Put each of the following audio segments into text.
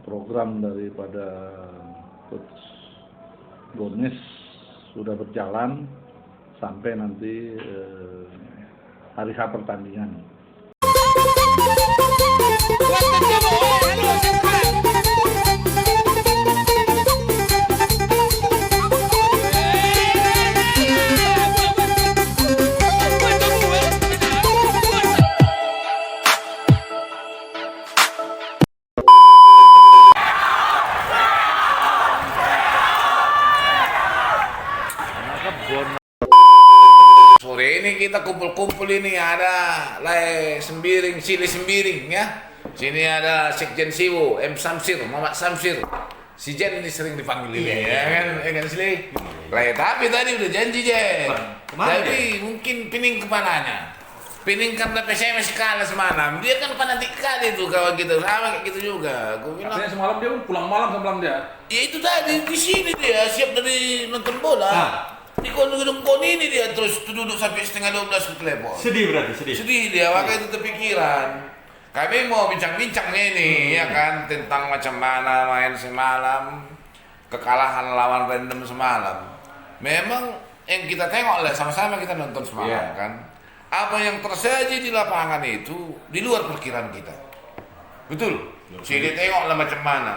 program daripada Coach Gomes sudah berjalan sampai nanti hari H pertandingan. Sore ini kita kumpul-kumpul ini ada Sembiring, Sili Sembiring ya. Sini ada Sekjen Siwo, M. Samsir, Muhammad Samsir. Si Jen ini sering dipanggil ini ya kan Sili. Tapi tadi udah janji Jen. Jadi mungkin Pining kepalanya. Pining karena PSMS kalah semalam. Dia kan fanatik kali tuh kawan gitu. Sama kayak gitu juga. Gue bilang. Katanya semalam dia pulang malam semalam dia. Ya itu tadi di sini dia siap dari nonton bola. Di gedung KONI ini dia terus duduk sampai setengah 12 ke telepon. Sedih berarti, sedih. Sedih dia, makanya itu terpikiran. Kami mau bincang-bincangnya ini, ya kan, tentang macam mana main semalam, kekalahan lawan random semalam. Memang yang kita tengok lah, sama-sama kita nonton semalam kan. Apa yang tersaji di lapangan itu di luar perkiraan kita. Betul? Jadi tengok lah macam mana.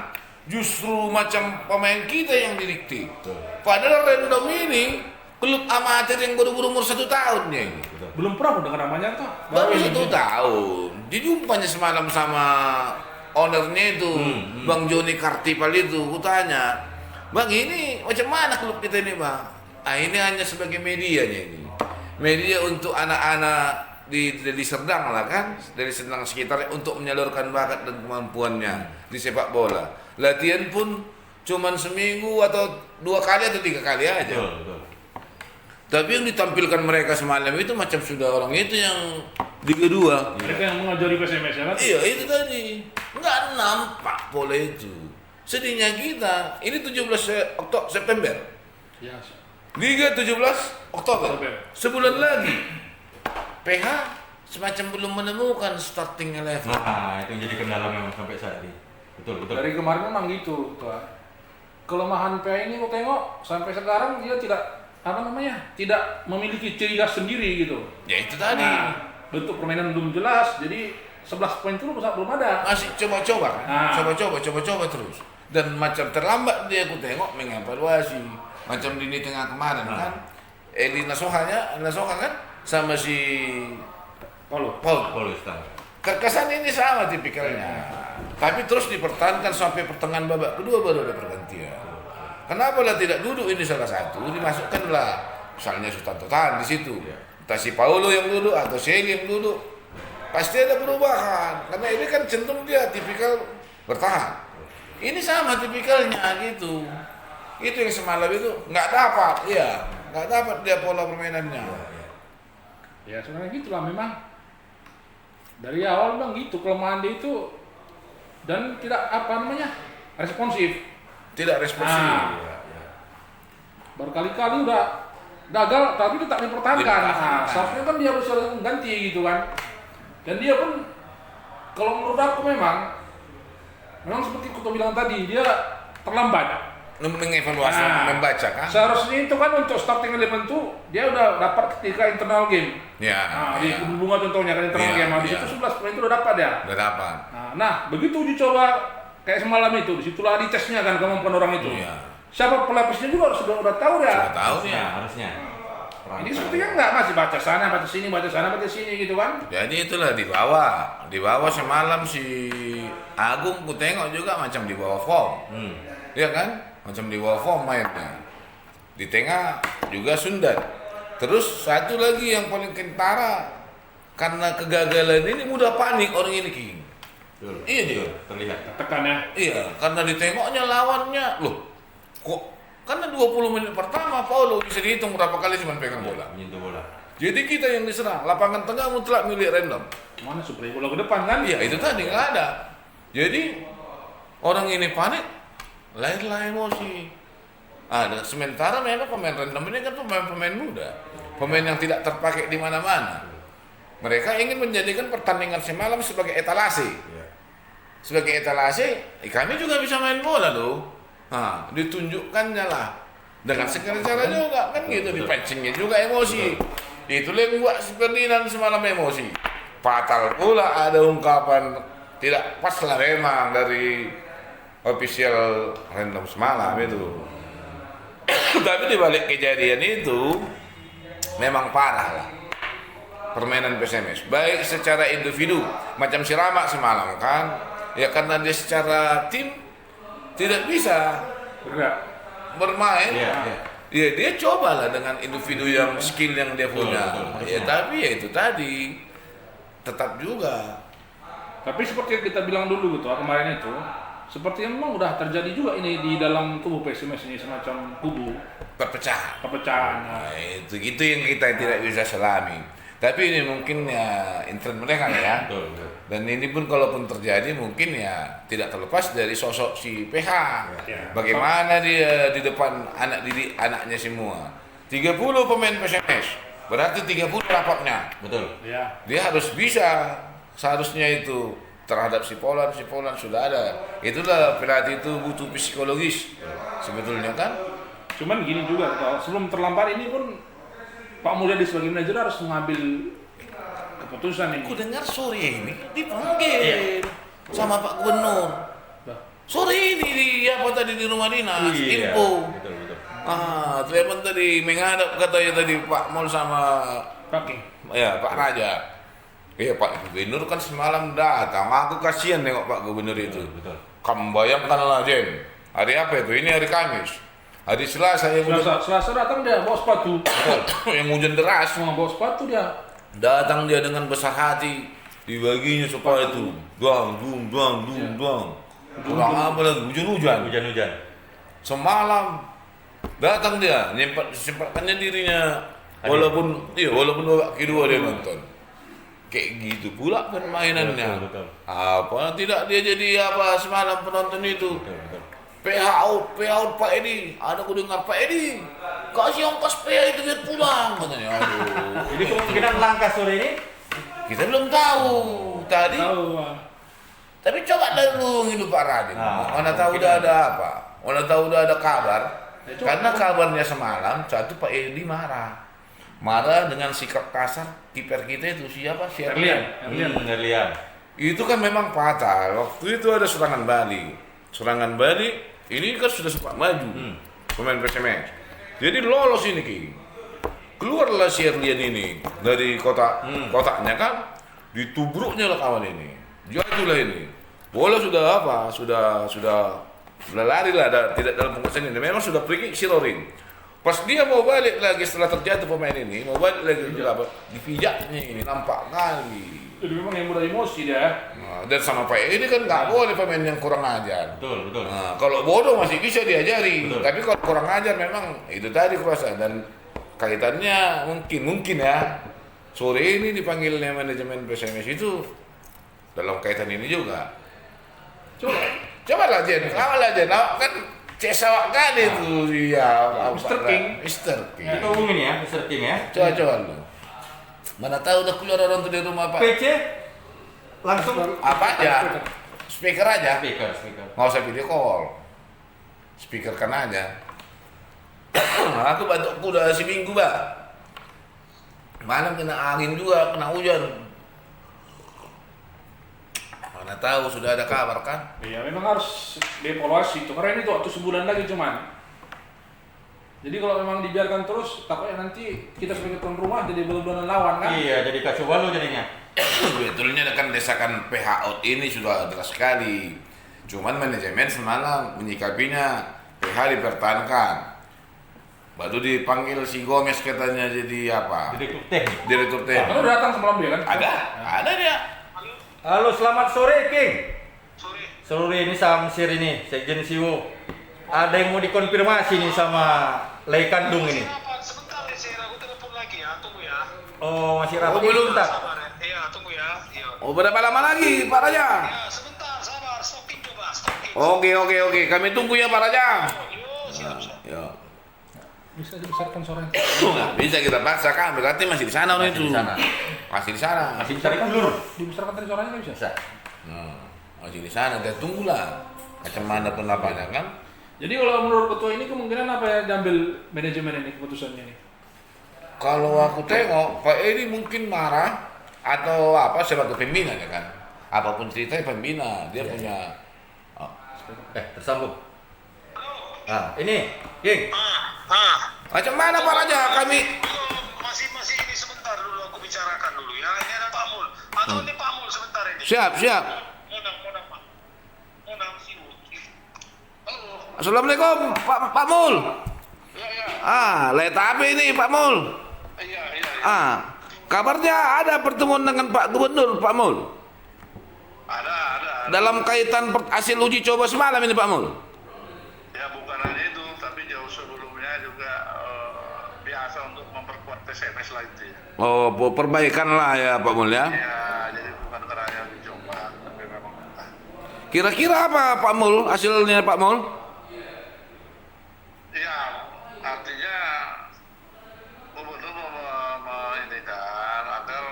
Justru macam pemain kita yang didikte. Padahal random ini klub amatir yang baru umur 1 tahunnya ini. Belum pernah dengar namanya tuh. Baru 1 tahun. Dijumpanya semalam sama ownernya itu, Bang Joni Kartipal itu. Ku tanya, Bang ini macam mana klub kita ini Bang? Ah ini hanya sebagai medianya ini. Media untuk anak-anak di Serdang lah kan, dari Serdang sekitar untuk menyalurkan bakat dan kemampuannya di sepak bola. Latihan pun cuman seminggu atau 2 kali atau 3 kali aja. Betul. Tapi yang ditampilkan mereka semalam itu macam sudah orang itu yang Liga 2. Mereka yang mengajari PSMS ya kan? Iya itu tadi. Nggak nampak bola itu. Sedihnya kita, ini 17 September. Ya. Liga 17 Oktober. Sebulan lagi. PH semacam belum menemukan starting 11. Nah, itu yang jadi kendala memang sampai saat ini. Betul. Dari kemarin memang gitu, tuh. Kelemahan PA ini kau tengok sampai sekarang dia tidak memiliki ciri khas sendiri gitu. Ya itu tadi. Nah, bentuk permainan belum jelas, jadi 11 poin itu belum ada. Masih coba-coba kan? Coba-coba terus. Dan macam terlambat dia aku tengok mengevaluasi. Macam di tengah kemarin kan. Nasoha kan sama si Paul. Kesan ini sama tipikalnya. Tapi terus dipertahankan sampai pertengahan babak kedua baru ada pergantian. Kenapa lah tidak duduk ini salah satu dimasukkanlah misalnya Sutanto Tan di situ. Entah si Paulo yang duduk atau Seli yang duduk. Pasti ada perubahan karena ini kan cenderung dia tipikal bertahan. Ini sama tipikalnya gitu. Itu yang semalam itu nggak dapat dia pola permainannya. Ya sebenarnya gitulah memang. Dari awal bang gitu kelemahan dia itu dan tidak responsif. Tidak responsif. Berkali-kali udah gagal tapi tetap dipertahankan. Seharusnya kan dia harus ganti gitu kan. Dan dia pun kalau menurut aku memang seperti aku bilang tadi dia terlambat. Mengevaluasi, membaca kan? Seharusnya itu kan untuk starting 11 itu dia udah dapat ketika internal game. Di Bunga contohnya kan internal game. Di situ 11 poin itu udah dapat ya. Udah dapat. Nah, begitu uji coba kayak semalam itu, disitulah ditesnya kan kemampuan orang itu. Siapa pelapisnya juga sudah tahu ya. Sudah tahu ya harusnya. Ini sepertinya enggak masih baca sana, baca sini gitu kan. Jadi itulah di bawah semalam si Agung ku tengok juga macam di bawah form. Iya kan? Macam di bawah form mainnya. Di tengah juga Sundan. Terus satu lagi yang paling kentara karena kegagalan ini mudah panik orang ini King. Iya dia. Terlihat. Tekan ya. Iya, karena ditengoknya lawannya loh. Kok karena 20 menit pertama Paulo bisa dihitung berapa kali cuma pegang bola. Menyentuh bola. Jadi kita yang diserang, lapangan tengah mutlak milik random. Mana suplai bola ke depan kan? Iya, itu tadi nggak ada. Jadi orang ini panik, lahirlah emosi. Dan sementara memang pemain random ini kan pemain muda, pemain yang tidak terpakai di mana-mana. Mereka ingin menjadikan pertandingan semalam sebagai etalase. sebagai etalase, kami juga bisa main bola loh. Nah, ditunjukkannya lah dengan segala cara juga kan gitu, dipancingnya juga emosi. Itulah yang buat si Ferdinand semalam emosi. Fatal pula ada ungkapan tidak pas lah memang dari official random semalam itu. Tapi di balik kejadian itu memang parah lah permainan PSMS, baik secara individu macam si Rama semalam kan, ya karena dia secara tim tidak bisa bermain. Ya dia cobalah dengan individu yang skill yang dia punya. Ya tapi ya itu tadi tetap juga. Tapi seperti yang kita bilang dulu gitu kemarin itu, sepertinya memang udah terjadi juga ini di dalam tubuh PSMS ini, semacam kubu perpecahan. Nah, itu yang kita tidak bisa selami. Tapi ini mungkin ya intern mereka ya. Dan ini pun kalaupun terjadi mungkin ya tidak terlepas dari sosok si PH. Bagaimana dia di depan anak didik anaknya semua. 30 pemain PSMS, berarti 30 rapatnya. Betul. Dia harus bisa, seharusnya itu terhadap si Polan sudah ada. Itulah pelatih itu butuh psikologis sebetulnya kan. Cuman gini juga, sebelum terlambat ini pun Pak Mulyadi sebagai manajer harus mengambil keputusan ini. Aku dengar sore ini dipanggil sama Pak Gubernur. Sore ini di rumah dinas, info. Betul. Telepon tadi menghadap katanya tadi Pak Mol sama Pak Raja. Iya Pak Gubernur kan semalam datang. Aku kasihan nengok Pak Gubernur itu. Betul. Kamu bayangkanlah Jen. Hari apa itu? Ini hari Kamis. Hari Selasa Selasa datang dia bawa sepatu. yang hujan deras. Bawa sepatu dia. Datang dia dengan besar hati, dibaginya supaya itu duang. Kurang apa lagi? Hujan. Semalam datang dia, sempatkannya dirinya, walaupun babak kedua dia nonton. Kayak gitu pula permainannya. Betul. Apa tidak dia jadi apa semalam penonton itu? Betul. PH out Pak Edi. Ada aku dengar Pak Edi kasih ongkos PH itu biar pulang katanya. Aduh. Jadi kemungkinan langkah sore ini Kita belum tahu tadi. Tapi coba dulu ngilu Pak Radin. Mana tahu udah ada apa? Mana tahu udah ada kabar? Karena kabarnya semalam satu Pak Edi marah dengan sikap kasar kiper kita itu siapa? Erlian. Itu kan memang fatal. Waktu itu ada serangan Bali ini kan sudah sempat maju pemain PSMS. Jadi lolos ini Ki. Keluarlah si Erlian ini dari kotaknya kan, ditubruknya lah kawan ini. Jatuhlah ini. Bola sudah apa? Sudah lari lah, tidak dalam penguasaan ini. Memang sudah free kick si Rorin. Pas dia mau balik lagi setelah terjatuh pemain ini, mau balik lagi dipijaknya ini nampak kali. Jadi memang yang mudah emosi dia. Nah, dan sama Pak ini kan nggak boleh pemain yang kurang ajar. Betul. Nah, kalau bodoh masih bisa diajari, tapi kalau kurang ajar memang itu tadi kuasa. Dan kaitannya mungkin ya sore ini dipanggilnya manajemen PSMS itu dalam kaitan ini juga. Coba lah Jen, kan cesawak kali itu dia. Mr. King. Kita hubungin ya, Mr. King ya. Coba lu. Mana tahu udah keluar orang tuh di rumah Pak. PC langsung Apa aja? Speaker aja. Speaker. Nggak usah video call. Speaker kan aja. Aku batukku udah seminggu, Mbak. Malam kena angin juga, kena hujan. Mana tahu sudah ada kabar kan? Iya, memang harus dievaluasi. Kemarin itu waktu sebulan lagi cuman. Jadi kalau memang dibiarkan terus, takutnya nanti kita sebagai tuan rumah jadi benar-benar lawan kan? Iya, jadi kacau balau jadinya. Betulnya kan desakan PH out ini sudah deras sekali. Cuman manajemen semalam menyikapinya PH dipertahankan. Baru dipanggil si Gomez katanya jadi apa? Direktur teknik. Kamu datang semalam dia kan? Ada dia. Halo, selamat sore, King. Sore ini Samsir ini, Sekjen Siwo. Ada yang mau dikonfirmasi nih sama Lei Kandung ini. Sebentar nih, saya telepon lagi ya, tunggu ya. Oh, masih rapat belum bentar. Sabar ya. Iya, tunggu ya. Iya. Oh, berapa lama lagi Pak Raja? Ya, sebentar, sabar. Stopin coba, stopin. Oke. Kami tunggu ya Pak Raja. Yuk, siap. Ya. Bisa dibesarkan suaranya. Nggak bisa kita paksa kan, berarti masih di sana itu. Masih di sana. Masih cari ulur. Dibesarkan tadi suaranya nggak bisa? Bisa. masih di sana. Kita tunggulah macam mana pendapatannya kan. Jadi kalau menurut ketua ini kemungkinan apa yang diambil manajemen ini keputusannya ini? Kalau aku tengok Pak Edi mungkin marah atau apa sebagai pembina ya kan. Apapun ceritanya pembina, dia punya Tersambung. Ini, King. macam mana Pak Raja kami. Masih ini sebentar dulu aku bicarakan dulu ya. Ini ada Pak Mul. Ini Pak Mul sebentar ini. Siap. Monang Pak. Monang siu. Halo. Assalamualaikum Pak Mul. Ya. Lihat apa ini Pak Mul? Iya. Kabarnya ada pertemuan dengan Pak Gubernur Pak Mul. Ada. Dalam kaitan hasil uji coba semalam ini Pak Mul. Ya bukan hanya itu, tapi jauh sebelumnya juga biasa untuk memperkuat TSMS lah itu ya. Oh, perbaikan lah ya Pak Mul ya. Ya, jadi bukan karena dicoba, tapi memang Kira-kira apa Pak Mul hasilnya Pak Mul? ya artinya gubernur menginginkan agar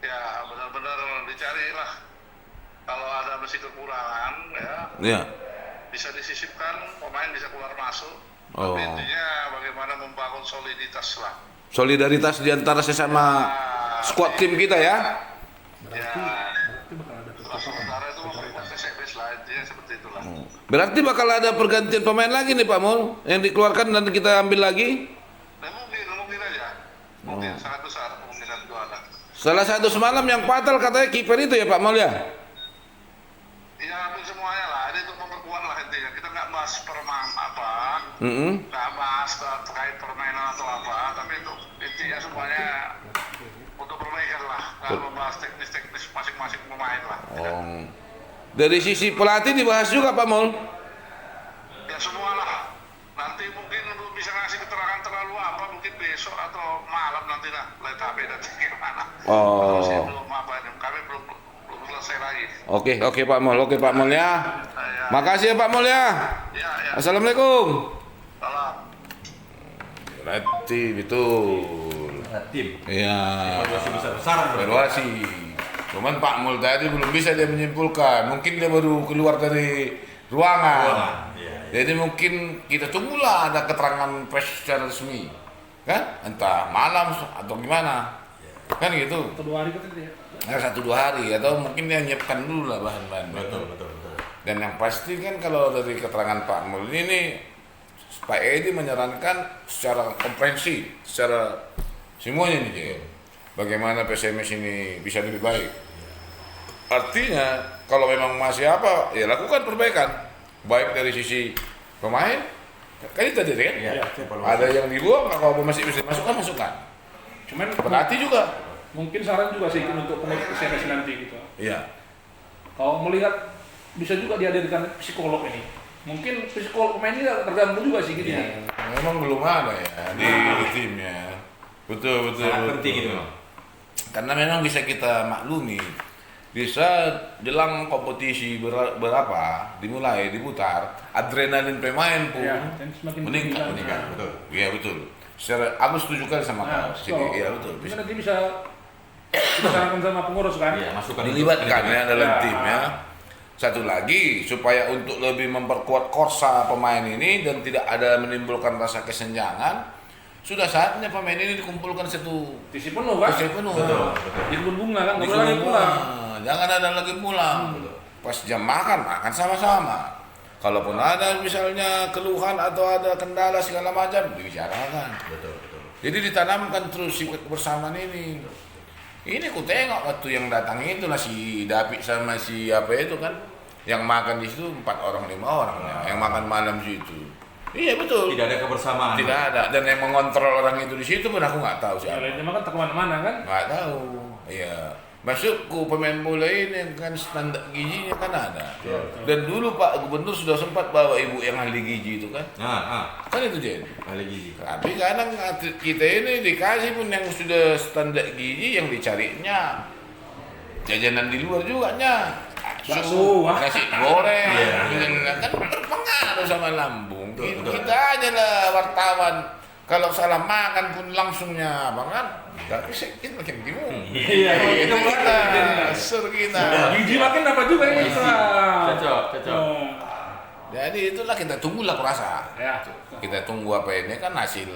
ya benar-benar dicari lah kalau ada masih kekurangan ya Ya. bisa disisipkan, pemain bisa keluar masuk. Oh. Tapi intinya bagaimana membangun soliditas lah. Solidaritas di antara sesama squad tim kita ya. Ya, sementara itu memperkuat TSMS lah, intinya seperti itulah. Berarti bakal ada pergantian pemain lagi nih Pak Mul yang dikeluarkan dan kita ambil lagi. Nah, mungkin aja. Mungkin sangat besar kemungkinan itu ada. Salah satu semalam yang fatal katanya kiper itu ya Pak Mul ya. Ya hampir semuanya lah, ini untuk memperkuat lah intinya. Kita nggak bahas apa, nggak bahas terkait permainan atau apa, tapi untuk intinya semuanya untuk perbaikan lah, nggak membahas teknis-teknis masing-masing pemain lah. Oh. Dari sisi pelatih dibahas juga Pak Mul. Ya semua lah. Nanti mungkin belum bisa ngasih keterangan terlalu apa, mungkin besok atau malam nanti lah, lihat HP dan gimana. Oh. Masih belum apa ini, kami belum selesai lagi. Oke Pak Mul ya. Makasih ya Pak Mul ya. Ya. Assalamualaikum. Salam. Berarti betul. Tim. Iya. Evaluasi besar-besaran. Evaluasi. Cuman Pak Mul tadi belum bisa dia menyimpulkan. Mungkin dia baru keluar dari ruangan. Iya. Jadi mungkin kita tunggulah ada keterangan pers secara resmi. Kan? Entah malam atau gimana. Kan gitu. 1-2 hari kan ya. 1-2 hari atau mungkin dia nyiapkan dulu lah bahan-bahan. Betul. Dan yang pasti kan kalau dari keterangan Pak Mul ini Pak Edi menyarankan secara komprehensif, secara semuanya nih Jay, bagaimana PSMS ini bisa lebih baik. Artinya kalau memang masih apa, ya lakukan perbaikan, baik dari sisi pemain, kan itu tadi kan? Iya. Ada yang dibuang, kalau masih bisa masukkan. Cuman Pelatih juga. mungkin saran juga sih untuk pengurus PSMS nanti gitu. Iya. Kalau melihat bisa juga dihadirkan psikolog ini. Mungkin psikolog pemain ini terganggu juga sih gitu ya. Memang belum ada ya di timnya. Betul. Sangat penting itu. Karena memang bisa kita maklumi, bisa jelang kompetisi berapa dimulai diputar, adrenalin pemain pun dan semakin meningkat. Betul. Iya betul. Secara aku setuju kan sama kau. Iya betul. Bisa nanti bisa kita sarankan sama pengurus kan. Iya, masukkan Dilibatkan itu. ya dalam Ya. tim ya. Satu lagi supaya untuk lebih memperkuat korsa pemain ini dan tidak ada menimbulkan rasa kesenjangan, sudah saatnya pemain ini dikumpulkan satu Isi penuh kan. isi penuh. Betul. Di kebun bunga kan. Di Nggak boleh lagi kebun pulang. bunga. Jangan ada lagi pulang. Pas jam makan sama-sama. Kalaupun ada misalnya keluhan atau ada kendala segala macam dibicarakan. Betul. Jadi ditanamkan terus sifat kebersamaan ini. Ini ku tengok waktu yang datang itu lah si David sama si apa itu kan, yang makan di situ 4 orang 5 orang ya, yang makan malam situ. Iya betul. Tidak ada kebersamaan. Tidak ada, dan yang mengontrol orang itu di situ pun aku nggak tahu Ya siapa. lainnya mah kan tak kemana-mana kan. Nggak tahu. Iya. Masukku pemain bola ini kan standar gizinya kan ada. Dan dulu Pak Gubernur sudah sempat bawa ibu yang ahli gizi itu kan. Kan itu Jen. Ahli gizi. Tapi kadang atlet kita ini dikasih pun yang sudah standar gizi yang dicarinya jajanan di luar juga nya. Bakso, wah. Nasi goreng, Iya. kan berpengaruh sama lambung. Betul. Kita aja lah wartawan Kalau salah makan pun langsungnya abang kan, tapi sedikit makin bingung. Iya, Itu itu kita, makan. sur kita. Gigi makin apa juga ini? Cocok, cocok. Jadi itulah kita tunggulah aku rasa. Ya. Kita tunggu apa ini kan hasil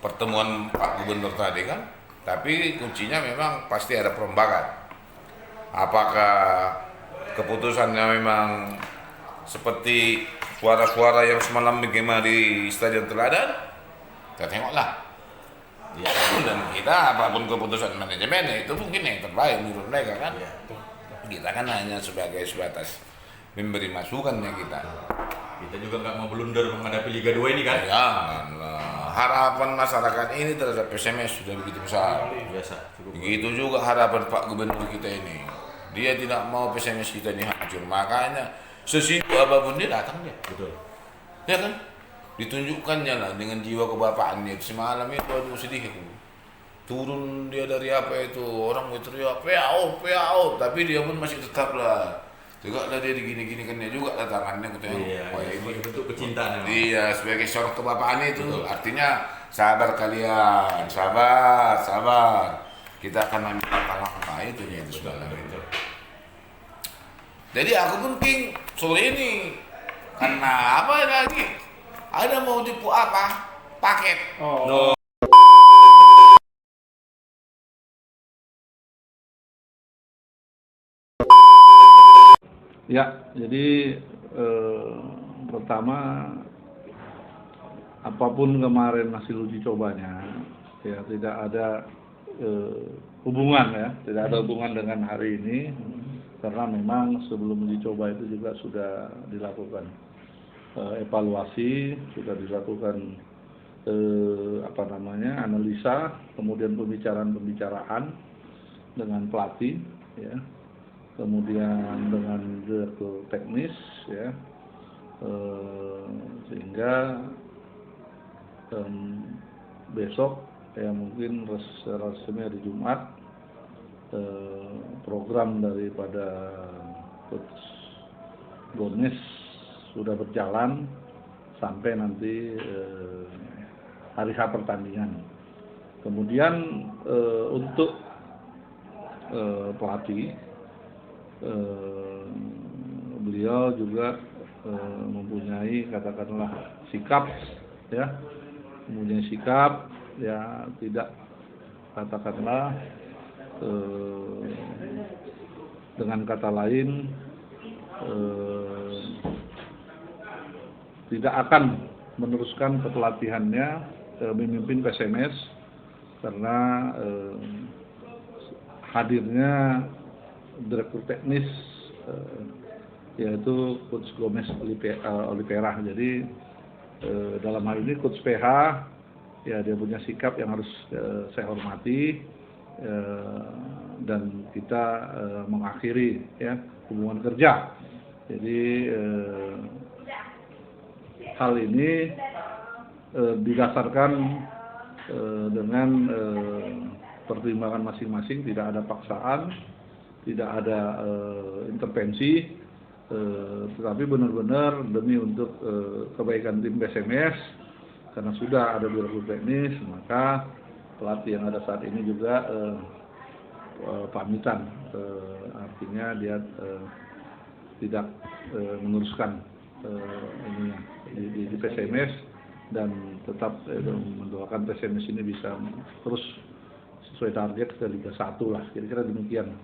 pertemuan Pak Gubernur tadi kan. Tapi kuncinya memang pasti ada perombakan. Apakah keputusannya memang seperti suara-suara yang semalam bergema di Stadion Teladan? Kita tengoklah. Ya, dan kita apapun keputusan manajemen itu mungkin yang terbaik menurut mereka kan. Kita kan hanya sebagai sebatas memberi masukannya kita. Kita juga nggak mau blunder menghadapi Liga 2 ini kan? Janganlah. Harapan masyarakat ini terhadap PSMS sudah begitu besar. Biasa. Cukup. Begitu juga harapan Pak Gubernur kita ini. Dia tidak mau PSMS kita ini hancur. Makanya sesibuk apapun dia datang dia. Betul. Ya kan? Ditunjukkannya lah dengan jiwa kebapaannya. Semalam itu aduh sedih aku. Turun dia dari apa itu, orang berteriak PAO, tapi dia pun masih tetap lah. Tegaklah dia digini-gini kan dia juga lah tangannya gitu. Iya, ini bentuk kecintaan memang. Iya, sebagai seorang kebapaannya itu. Betul. Artinya sabar kalian, sabar. Kita akan ambil langkah-langkah itu ya itu segala itu. Jadi aku pun King sore ini karena apa lagi? Ada mau tipu apa? Paket. Oh. Ya, jadi pertama apapun kemarin hasil uji cobanya, ya tidak ada hubungan ya, tidak ada hubungan dengan hari ini, karena memang sebelum uji coba itu juga sudah dilakukan evaluasi, sudah dilakukan analisa, kemudian pembicaraan dengan pelatih, ya. Kemudian dengan direktur teknis, ya, sehingga besok ya mungkin resmi hari Jumat program daripada Coach Gomez sudah berjalan sampai nanti hari H pertandingan. Kemudian untuk pelatih, beliau juga mempunyai katakanlah sikap ya, tidak katakanlah dengan kata lain tidak akan meneruskan kepelatihannya memimpin PSMS karena hadirnya direktur teknis yaitu Coach Gomez Oliveira. Jadi dalam hal ini Coach PH ya dia punya sikap yang harus saya hormati, dan kita mengakhiri ya hubungan kerja. Jadi hal ini didasarkan dengan pertimbangan masing-masing, tidak ada paksaan, tidak ada intervensi, tetapi benar-benar demi untuk kebaikan tim PSMS, karena sudah ada direktur teknis, maka pelatih yang ada saat ini juga pamitan, artinya dia tidak meneruskan ininya di PSMS dan tetap mendoakan PSMS ini bisa terus sesuai target ke Liga 1 lah, kira-kira demikian.